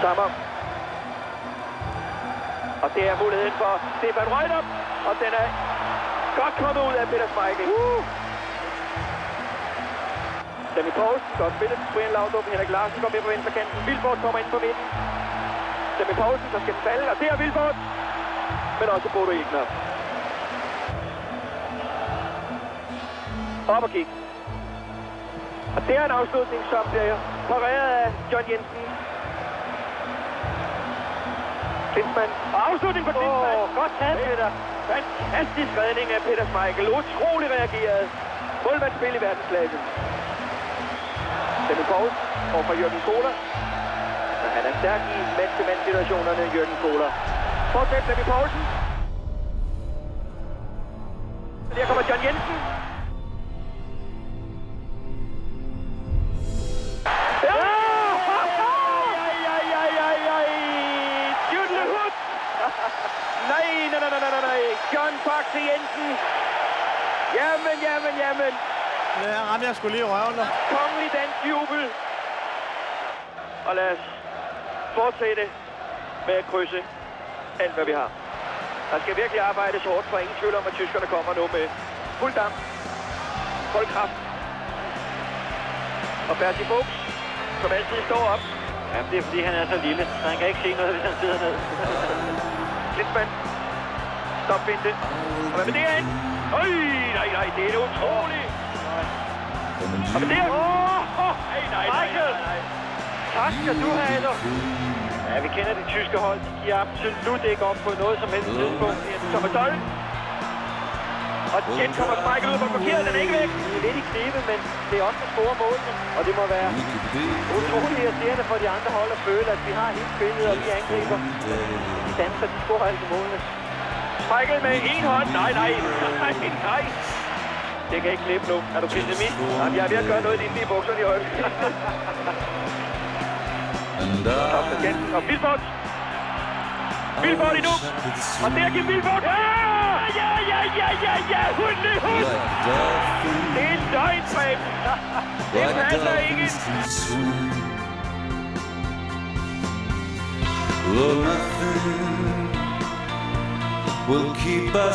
Sammer. Og det er muligheden for Stefan Reuter. Og den er godt kommet ud af Peter Schmeichel. Flemming Poulsen, godt spillet. Brian Laudrup, Henrik Larsen går med på venstrekanten. Vilfort kommer ind på midten. Flemming Poulsen, der skal falde, og det er Vilfort. Men også Bodo Igner. Op og kig. Og det er en afslutning, som bliver pareret af John Jensen. Klinsmann. Og afslutning på Klinsmann. Godt taget, Peter. Fantastisk redning af Peter Schmeichel. Utrolig reageret. Målmandsspil i verdensklasse. Flemming Poulsen over fra Jürgen Kohler. Han er stærk i mand-til-mand-situationerne, Jürgen Kohler. Fortsæt Flemming Poulsen. Der kommer John Jensen. Nej. John Faxe Jensen. Jamen. Ja, rammer jeg skulle lige i røven der. Kongelig dansk jubel. Og lad os fortsætte med at krydse alt, hvad vi har. Der skal virkelig arbejdes hårdt, for ingen tvivl om, at tyskerne kommer nu med fuld damp, fuld kraft. Og Bertie Fuchs, som altid står op. Ja, det er fordi, han er så lille, så han kan ikke se noget, hvis han sidder ned. Klinsmann. Stopfinte. Og hvad med det herinde? Nej, det er utroligt. Og med det her... Nej. Tak skal du have, Eder. Ja, vi kender de tyske hold. De giver absolut ikke op på noget som helst tidspunkt. Thomas Doll. Og igen kommer Schmeichel ud på parkeret, den er ikke væk. Det er lidt i knibe, men det er også en stor målene. Og det må være utroligt irriterende for de andre hold at føle, at vi har helt spillet, og vi angriber. De danser, de scorer altså målene. Schmeichel med en hånd. Nej. Det kan ikke klippe nu. Er du pessimist? Jamen, jeg er ved at gøre noget inde i bukserne i øjeblikket. Og Vilfort. Vilfort endnu. Og der giver Vilfort. Ja. Hund. Det er en døgnstræb. Det passer ikke. Nothing will keep us